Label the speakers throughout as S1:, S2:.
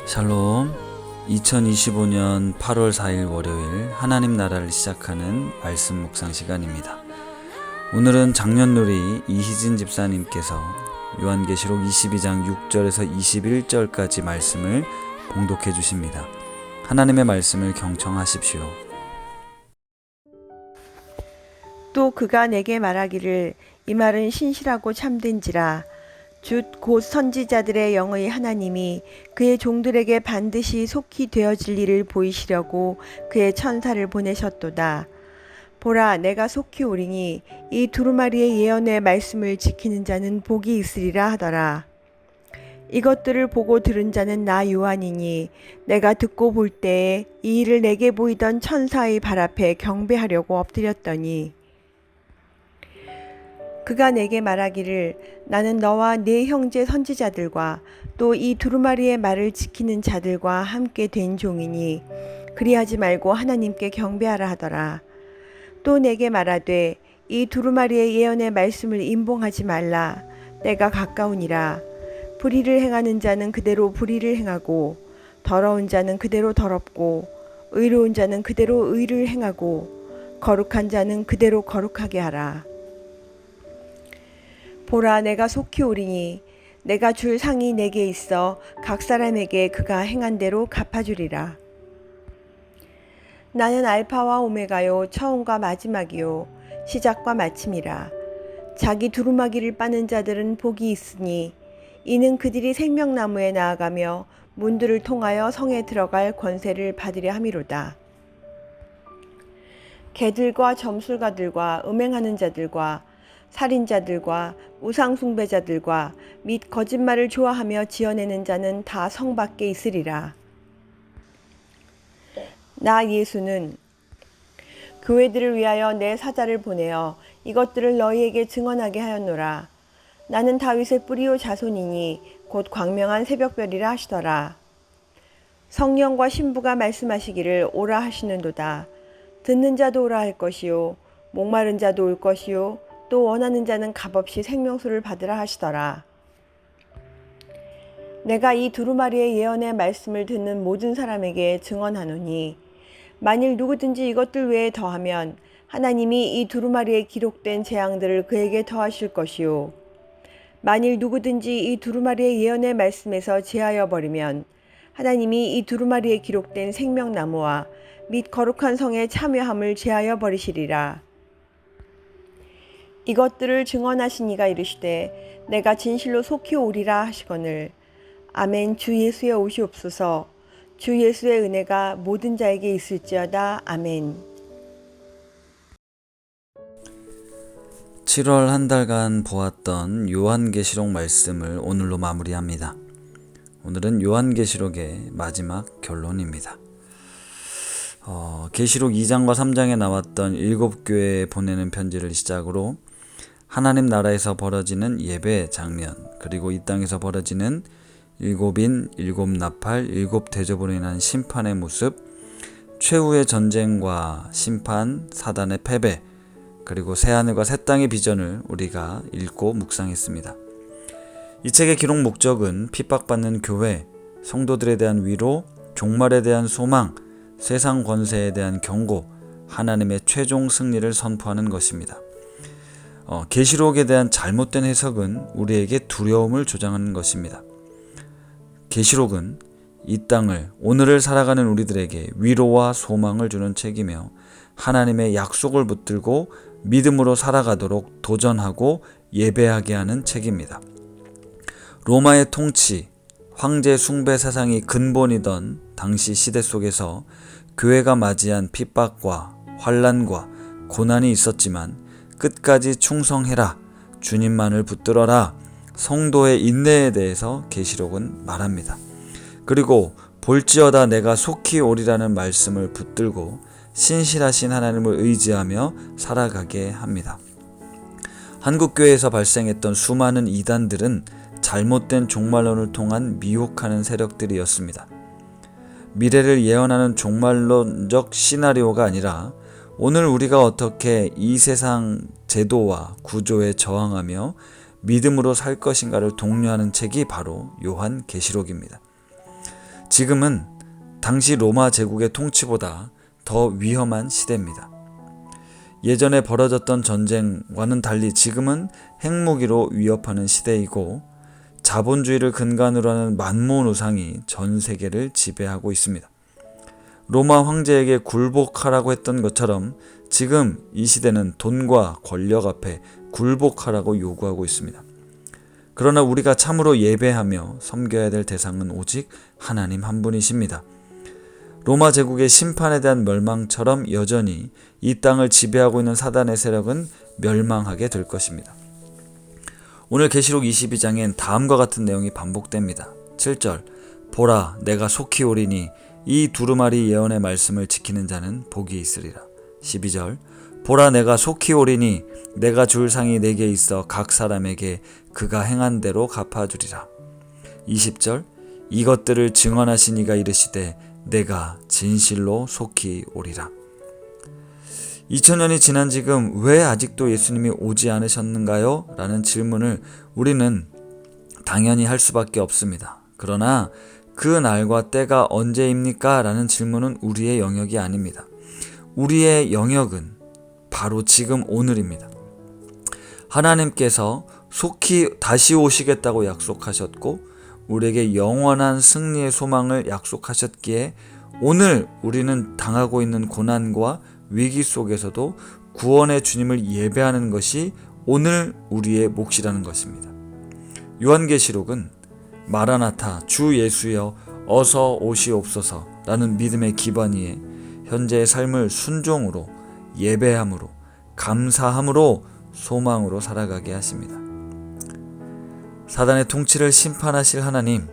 S1: 샬롬. 2025년 8월 4일 월요일 하나님 나라를 시작하는 말씀 묵상 시간입니다. 오늘은 장년놀이 이희진 집사님께서 요한계시록 22장 6절에서 21절까지 말씀을 봉독해 주십니다. 하나님의 말씀을 경청하십시오.
S2: 또 그가 내게 말하기를 이 말은 신실하고 참된지라. 주 곧 선지자들의 영의 하나님이 그의 종들에게 반드시 속히 되어질 일을 보이시려고 그의 천사를 보내셨도다. 보라, 내가 속히 오리니 이 두루마리의 예언의 말씀을 지키는 자는 복이 있으리라 하더라. 이것들을 보고 들은 자는 나 요한이니 내가 듣고 볼 때에 이 일을 내게 보이던 천사의 발 앞에 경배하려고 엎드렸더니 그가 내게 말하기를 나는 너와 네 형제 선지자들과 또 이 두루마리의 말을 지키는 자들과 함께 된 종이니 그리하지 말고 하나님께 경배하라 하더라. 또 내게 말하되 이 두루마리의 예언의 말씀을 임봉하지 말라. 때가 가까우니라. 불의를 행하는 자는 그대로 불의를 행하고 더러운 자는 그대로 더럽고 의로운 자는 그대로 의를 행하고 거룩한 자는 그대로 거룩하게 하라. 보라, 내가 속히 오리니 내가 줄 상이 내게 있어 각 사람에게 그가 행한 대로 갚아주리라. 나는 알파와 오메가요, 처음과 마지막이요, 시작과 마침이라. 자기 두루마기를 빠는 자들은 복이 있으니 이는 그들이 생명나무에 나아가며 문들을 통하여 성에 들어갈 권세를 받으려 함이로다. 개들과 점술가들과 음행하는 자들과 살인자들과 우상숭배자들과 및 거짓말을 좋아하며 지어내는 자는 다 성 밖에 있으리라. 나 예수는 교회들을 위하여 내 사자를 보내어 이것들을 너희에게 증언하게 하였노라. 나는 다윗의 뿌리요 자손이니 곧 광명한 새벽별이라 하시더라. 성령과 신부가 말씀하시기를 오라 하시는도다. 듣는 자도 오라 할 것이요, 목마른 자도 올 것이요, 또 원하는 자는 값없이 생명수를 받으라 하시더라. 내가 이 두루마리의 예언의 말씀을 듣는 모든 사람에게 증언하노니 만일 누구든지 이것들 외에 더하면 하나님이 이 두루마리에 기록된 재앙들을 그에게 더하실 것이요, 만일 누구든지 이 두루마리의 예언의 말씀에서 제하여 버리면 하나님이 이 두루마리에 기록된 생명나무와 및 거룩한 성의 참여함을 제하여 버리시리라. 이것들을 증언하신 이가 이르시되 내가 진실로 속히 오리라 하시거늘. 아멘. 주 예수의 오시옵소서. 주 예수의 은혜가 모든 자에게 있을지어다. 아멘.
S1: 7월 한 달간 보았던 요한계시록 말씀을 오늘로 마무리합니다. 오늘은 요한계시록의 마지막 결론입니다. 계시록 2장과 3장에 나왔던 7교회에 보내는 편지를 시작으로 하나님 나라에서 벌어지는 예배 장면, 그리고 이 땅에서 벌어지는 7인, 7나팔, 7대접으로 인한 심판의 모습, 최후의 전쟁과 심판, 사단의 패배, 그리고 새하늘과 새 땅의 비전을 우리가 읽고 묵상했습니다. 이 책의 기록 목적은 핍박받는 교회, 성도들에 대한 위로, 종말에 대한 소망, 세상 권세에 대한 경고, 하나님의 최종 승리를 선포하는 것입니다. 계시록에 대한 잘못된 해석은 우리에게 두려움을 조장하는 것입니다. 계시록은 이 땅을, 오늘을 살아가는 우리들에게 위로와 소망을 주는 책이며 하나님의 약속을 붙들고 믿음으로 살아가도록 도전하고 예배하게 하는 책입니다. 로마의 통치, 황제 숭배 사상이 근본이던 당시 시대 속에서 교회가 맞이한 핍박과 환난과 고난이 있었지만 끝까지 충성해라, 주님만을 붙들어라, 성도의 인내에 대해서 계시록은 말합니다. 그리고 볼지어다 내가 속히 오리라는 말씀을 붙들고 신실하신 하나님을 의지하며 살아가게 합니다. 한국교회에서 발생했던 수많은 이단들은 잘못된 종말론을 통한 미혹하는 세력들이었습니다. 미래를 예언하는 종말론적 시나리오가 아니라 오늘 우리가 어떻게 이 세상 제도와 구조에 저항하며 믿음으로 살 것인가를 독려하는 책이 바로 요한계시록입니다. 지금은 당시 로마 제국의 통치보다 더 위험한 시대입니다. 예전에 벌어졌던 전쟁과는 달리 지금은 핵무기로 위협하는 시대이고 자본주의를 근간으로 하는 만몬 우상이 전 세계를 지배하고 있습니다. 로마 황제에게 굴복하라고 했던 것처럼 지금 이 시대는 돈과 권력 앞에 굴복하라고 요구하고 있습니다. 그러나 우리가 참으로 예배하며 섬겨야 될 대상은 오직 하나님 한 분이십니다. 로마 제국의 심판에 대한 멸망처럼 여전히 이 땅을 지배하고 있는 사단의 세력은 멸망하게 될 것입니다. 오늘 계시록 22장엔 다음과 같은 내용이 반복됩니다. 7절 보라 내가 속히 오리니 이 두루마리 예언의 말씀을 지키는 자는 복이 있으리라. 12절 보라 내가 속히 오리니 내가 줄 상이 내게 있어 각 사람에게 그가 행한 대로 갚아주리라. 20절 이것들을 증언하신 이가 이르시되 내가 진실로 속히 오리라. 2000년이 지난 지금 왜 아직도 예수님이 오지 않으셨는가요? 라는 질문을 우리는 당연히 할 수밖에 없습니다. 그러나 그 날과 때가 언제입니까? 라는 질문은 우리의 영역이 아닙니다. 우리의 영역은 바로 지금 오늘입니다. 하나님께서 속히 다시 오시겠다고 약속하셨고 우리에게 영원한 승리의 소망을 약속하셨기에 오늘 우리는 당하고 있는 고난과 위기 속에서도 구원의 주님을 예배하는 것이 오늘 우리의 몫이라는 것입니다. 요한계시록은 마라나타 주 예수여 어서 오시옵소서 라는 믿음의 기반 위에 현재의 삶을 순종으로 예배함으로 감사함으로 소망으로 살아가게 하십니다. 사단의 통치를 심판하실 하나님,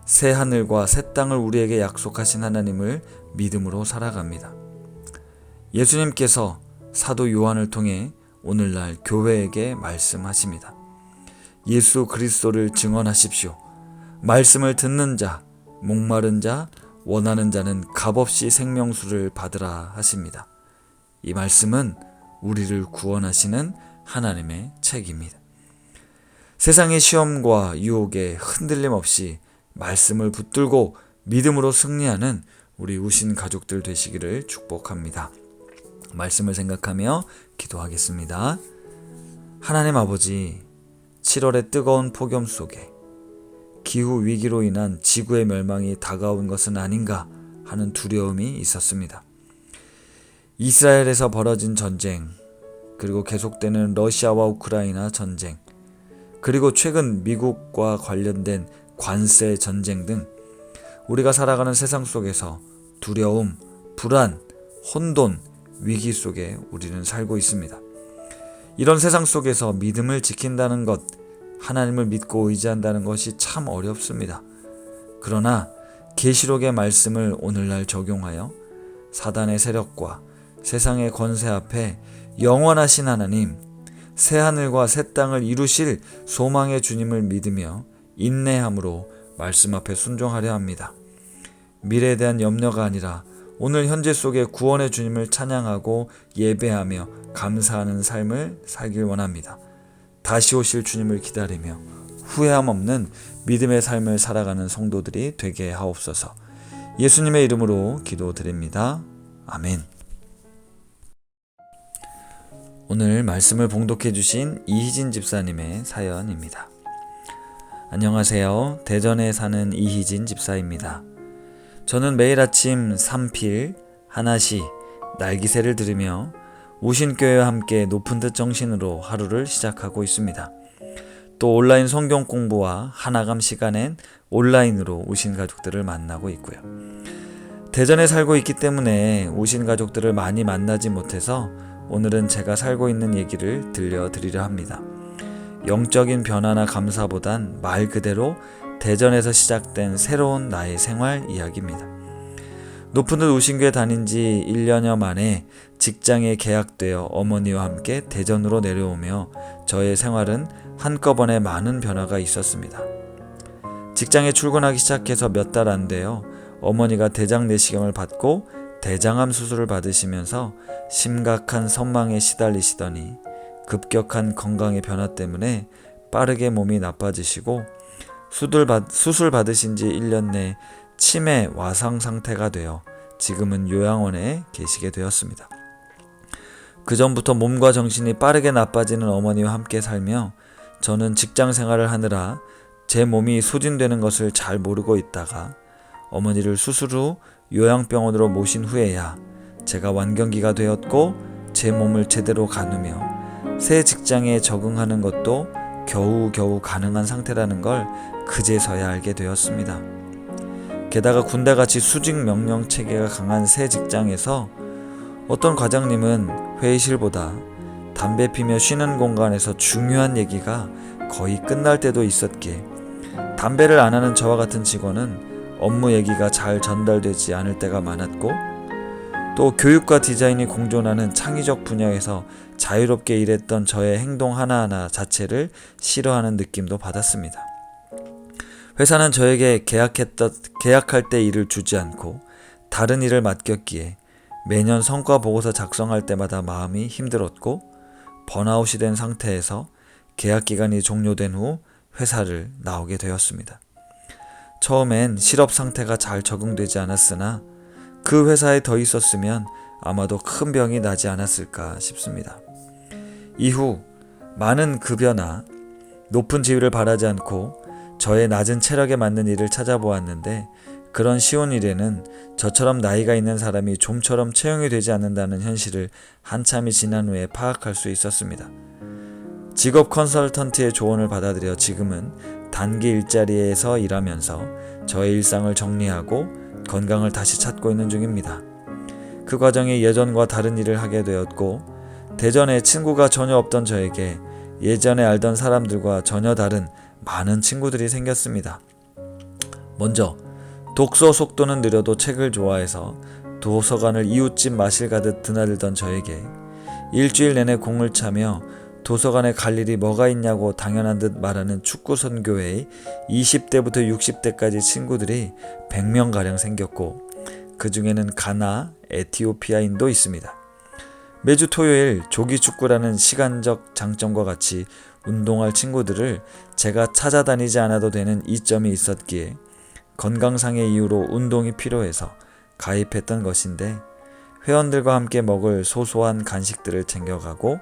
S1: 새 하늘과 새 땅을 우리에게 약속하신 하나님을 믿음으로 살아갑니다. 예수님께서 사도 요한을 통해 오늘날 교회에게 말씀하십니다. 예수 그리스도를 증언하십시오. 말씀을 듣는 자, 목마른 자, 원하는 자는 값없이 생명수를 받으라 하십니다. 이 말씀은 우리를 구원하시는 하나님의 책입니다. 세상의 시험과 유혹에 흔들림 없이 말씀을 붙들고 믿음으로 승리하는 우리 우신 가족들 되시기를 축복합니다. 말씀을 생각하며 기도하겠습니다. 하나님 아버지, 7월의 뜨거운 폭염 속에 기후 위기로 인한 지구의 멸망이 다가온 것은 아닌가 하는 두려움이 있었습니다. 이스라엘에서 벌어진 전쟁, 그리고 계속되는 러시아와 우크라이나 전쟁, 그리고 최근 미국과 관련된 관세 전쟁 등 우리가 살아가는 세상 속에서 두려움, 불안, 혼돈, 위기 속에 우리는 살고 있습니다. 이런 세상 속에서 믿음을 지킨다는 것, 하나님을 믿고 의지한다는 것이 참 어렵습니다. 그러나 계시록의 말씀을 오늘날 적용하여 사단의 세력과 세상의 권세 앞에 영원하신 하나님, 새하늘과 새 땅을 이루실 소망의 주님을 믿으며 인내함으로 말씀 앞에 순종하려 합니다. 미래에 대한 염려가 아니라 오늘 현재 속에 구원의 주님을 찬양하고 예배하며 감사하는 삶을 살길 원합니다. 다시 오실 주님을 기다리며 후회함 없는 믿음의 삶을 살아가는 성도들이 되게 하옵소서. 예수님의 이름으로 기도드립니다. 아멘. 오늘 말씀을 봉독해 주신 이희진 집사님의 사연입니다. 안녕하세요. 대전에 사는 이희진 집사입니다. 저는 매일 아침 삼필, 하나시, 날기새를 들으며 우신교회와 함께 높은 뜻 정신으로 하루를 시작하고 있습니다. 또 온라인 성경 공부와 하나감 시간엔 온라인으로 우신 가족들을 만나고 있고요. 대전에 살고 있기 때문에 우신 가족들을 많이 만나지 못해서 오늘은 제가 살고 있는 얘기를 들려드리려 합니다. 영적인 변화나 감사보단 말 그대로 대전에서 시작된 새로운 나의 생활 이야기입니다. 높은 듯 우신교회 다닌 지 1년여 만에 직장에 계약되어 어머니와 함께 대전으로 내려오며 저의 생활은 한꺼번에 많은 변화가 있었습니다. 직장에 출근하기 시작해서 몇 달 안 되어 어머니가 대장 내시경을 받고 대장암 수술을 받으시면서 심각한 선망에 시달리시더니 급격한 건강의 변화 때문에 빠르게 몸이 나빠지시고 수술 받으신 지 1년 내 치매 와상 상태가 되어 지금은 요양원에 계시게 되었습니다. 그 전부터 몸과 정신이 빠르게 나빠지는 어머니와 함께 살며 저는 직장 생활을 하느라 제 몸이 소진되는 것을 잘 모르고 있다가 어머니를 수술 후 요양병원으로 모신 후에야 제가 완경기가 되었고 제 몸을 제대로 가누며 새 직장에 적응하는 것도 겨우겨우 가능한 상태라는 걸 그제서야 알게 되었습니다. 게다가 군대같이 수직 명령 체계가 강한 새 직장에서 어떤 과장님은 회의실보다 담배 피며 쉬는 공간에서 중요한 얘기가 거의 끝날 때도 있었기에 담배를 안 하는 저와 같은 직원은 업무 얘기가 잘 전달되지 않을 때가 많았고, 또 교육과 디자인이 공존하는 창의적 분야에서 자유롭게 일했던 저의 행동 하나하나 자체를 싫어하는 느낌도 받았습니다. 회사는 저에게 계약할 때 일을 주지 않고 다른 일을 맡겼기에 매년 성과 보고서 작성할 때마다 마음이 힘들었고, 번아웃이 된 상태에서 계약 기간이 종료된 후 회사를 나오게 되었습니다. 처음엔 실업 상태가 잘 적응되지 않았으나 그 회사에 더 있었으면 아마도 큰 병이 나지 않았을까 싶습니다. 이후 많은 급여나 높은 지위를 바라지 않고 저의 낮은 체력에 맞는 일을 찾아보았는데, 그런 쉬운 일에는 저처럼 나이가 있는 사람이 좀처럼 채용이 되지 않는다는 현실을 한참이 지난 후에 파악할 수 있었습니다. 직업 컨설턴트의 조언을 받아들여 지금은 단기 일자리에서 일하면서 저의 일상을 정리하고 건강을 다시 찾고 있는 중입니다. 그 과정에 예전과 다른 일을 하게 되었고, 대전에 친구가 전혀 없던 저에게 예전에 알던 사람들과 전혀 다른 많은 친구들이 생겼습니다. 먼저 독서 속도는 느려도 책을 좋아해서 도서관을 이웃집 마실 가듯 드나들던 저에게 일주일 내내 공을 차며 도서관에 갈 일이 뭐가 있냐고 당연한 듯 말하는 축구 선교회의 20대부터 60대까지 친구들이 100명가량 생겼고, 그 중에는 가나, 에티오피아인도 있습니다. 매주 토요일 조기축구라는 시간적 장점과 같이 운동할 친구들을 제가 찾아다니지 않아도 되는 이점이 있었기에 건강상의 이유로 운동이 필요해서 가입했던 것인데, 회원들과 함께 먹을 소소한 간식들을 챙겨가고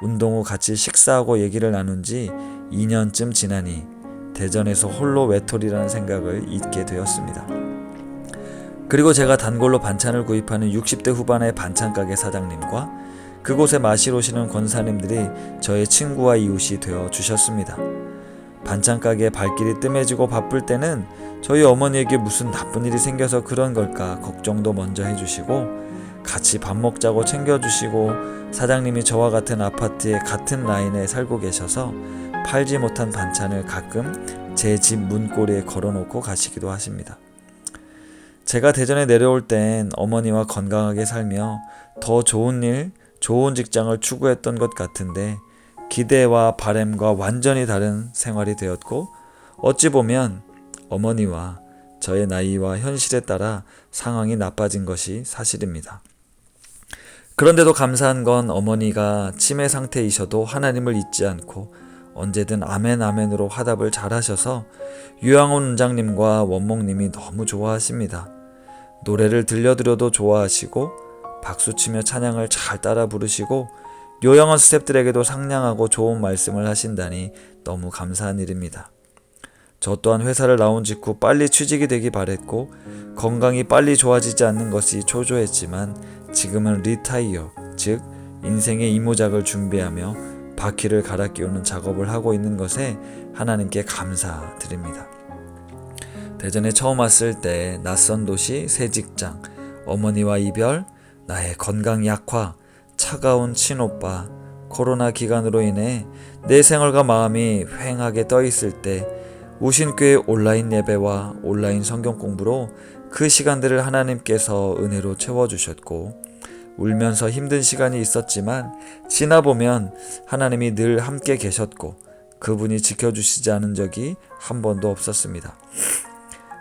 S1: 운동 후 같이 식사하고 얘기를 나눈 지 2년쯤 지나니 대전에서 홀로 외톨이라는 생각을 잊게 되었습니다. 그리고 제가 단골로 반찬을 구입하는 60대 후반의 반찬가게 사장님과 그곳에 마시러 오시는 권사님들이 저의 친구와 이웃이 되어 주셨습니다. 반찬가게에 발길이 뜸해지고 바쁠 때는 저희 어머니에게 무슨 나쁜 일이 생겨서 그런 걸까 걱정도 먼저 해주시고, 같이 밥 먹자고 챙겨주시고, 사장님이 저와 같은 아파트의 같은 라인에 살고 계셔서 팔지 못한 반찬을 가끔 제 집 문고리에 걸어놓고 가시기도 하십니다. 제가 대전에 내려올 땐 어머니와 건강하게 살며 더 좋은 일, 좋은 직장을 추구했던 것 같은데, 기대와 바램과 완전히 다른 생활이 되었고, 어찌 보면 어머니와 저의 나이와 현실에 따라 상황이 나빠진 것이 사실입니다. 그런데도 감사한 건 어머니가 치매 상태이셔도 하나님을 잊지 않고 언제든 아멘 아멘으로 화답을 잘 하셔서 유양원 원장님과 원목님이 너무 좋아하십니다. 노래를 들려드려도 좋아하시고 박수치며 찬양을 잘 따라 부르시고 요양원 스태프들에게도 상냥하고 좋은 말씀을 하신다니 너무 감사한 일입니다. 저 또한 회사를 나온 직후 빨리 취직이 되기 바랬고 건강이 빨리 좋아지지 않는 것이 초조했지만 지금은 리타이어, 즉 인생의 이모작을 준비하며 바퀴를 갈아 끼우는 작업을 하고 있는 것에 하나님께 감사드립니다. 대전에 처음 왔을 때 낯선 도시, 새 직장, 어머니와 이별, 나의 건강 약화, 차가운 친오빠, 코로나 기간으로 인해 내 생활과 마음이 휑하게 떠있을 때 우신교회 온라인 예배와 온라인 성경 공부로 그 시간들을 하나님께서 은혜로 채워주셨고, 울면서 힘든 시간이 있었지만 지나보면 하나님이 늘 함께 계셨고 그분이 지켜주시지 않은 적이 한 번도 없었습니다.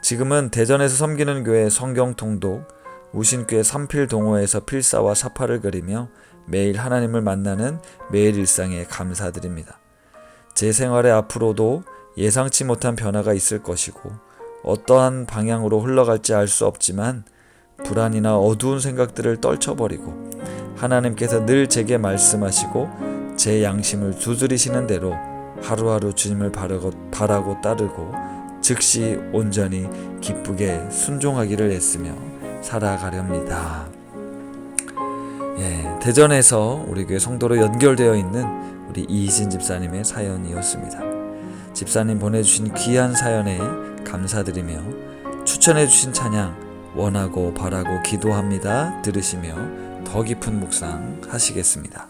S1: 지금은 대전에서 섬기는 교회 성경 통독, 우신교회 삼필 동호회에서 필사와 사파를 그리며 매일 하나님을 만나는 매일 일상에 감사드립니다. 제 생활에 앞으로도 예상치 못한 변화가 있을 것이고 어떠한 방향으로 흘러갈지 알 수 없지만 불안이나 어두운 생각들을 떨쳐버리고 하나님께서 늘 제게 말씀하시고 제 양심을 두드리시는 대로 하루하루 주님을 바라고 따르고 즉시 온전히 기쁘게 순종하기를 애쓰며 살아가렵니다. 대전에서 우리 교회 성도로 연결되어 있는 우리 이희진 집사님의 사연이었습니다. 집사님 보내주신 귀한 사연에 감사드리며 추천해 주신 찬양 원하고 바라고 기도합니다 들으시며 더 깊은 묵상 하시겠습니다.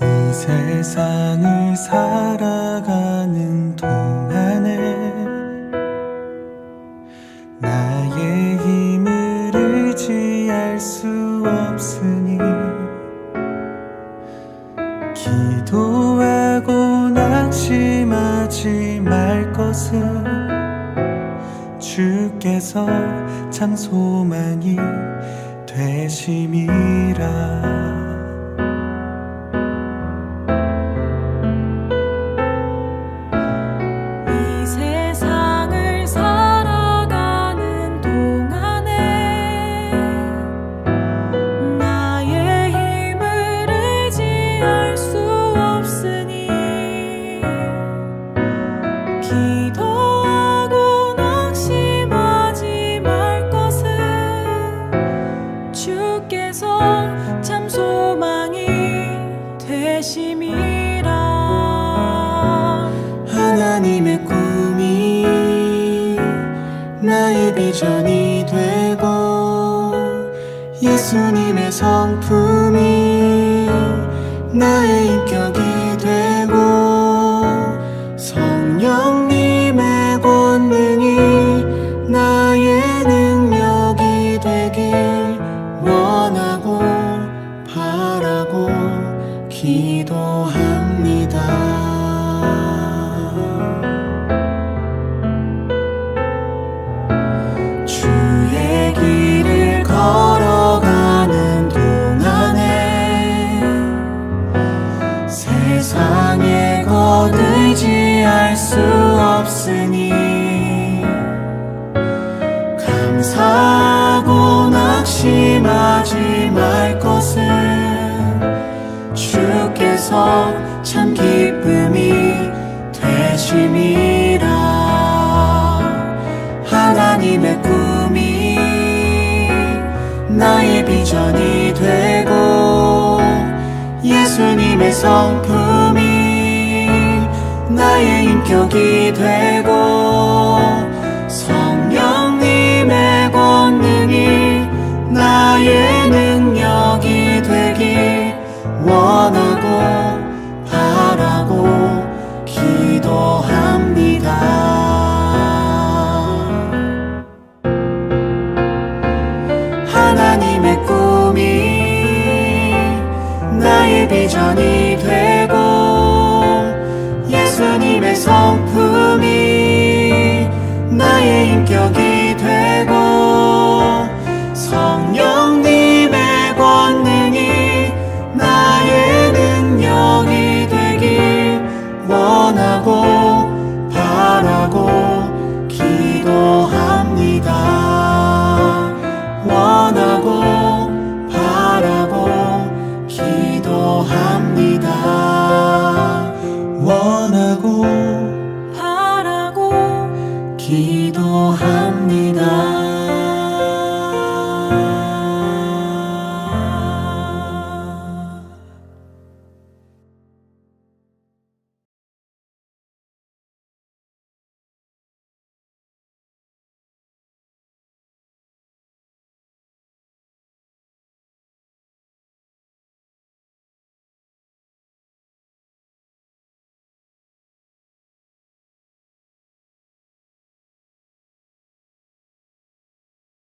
S3: 이 세상을 살아가는 동안에 나의 힘을 의지할 수 없으니 기도하고 낙심하지 말 것은 주께서 참 소망이 되심이라.
S4: 기도하고 낙심하지 말 것은 주께서 참 소망이 되심이라.
S3: 하나님의 꿈이 나의 비전이 되고 예수님의 성품이 나의 인격이 되고 성령님의 권능이 나의 능력이 되길 원하고 바라고 기도합니다. 주의 길을 걸어가는 동안에 세상에 것 의지할 수 없으니 감사하고 낙심하지 말 것은 주께서 참 기쁨이 되심이라. 하나님의 꿈이 나의 비전이 되고 예수님의 성품이 나의 인격이 되고 성령님의 권능이 나의 능력이 되길 원하고 바라고 기도합니다. 하나님의 꿈이 나의 비전이 되고 예수님의 성품이 나의 인격이 되고 성령님의 권능이 나의 능력이 되길 원하고 바라고 기도합니다. 원하고 바라고 기도합니다. 원하고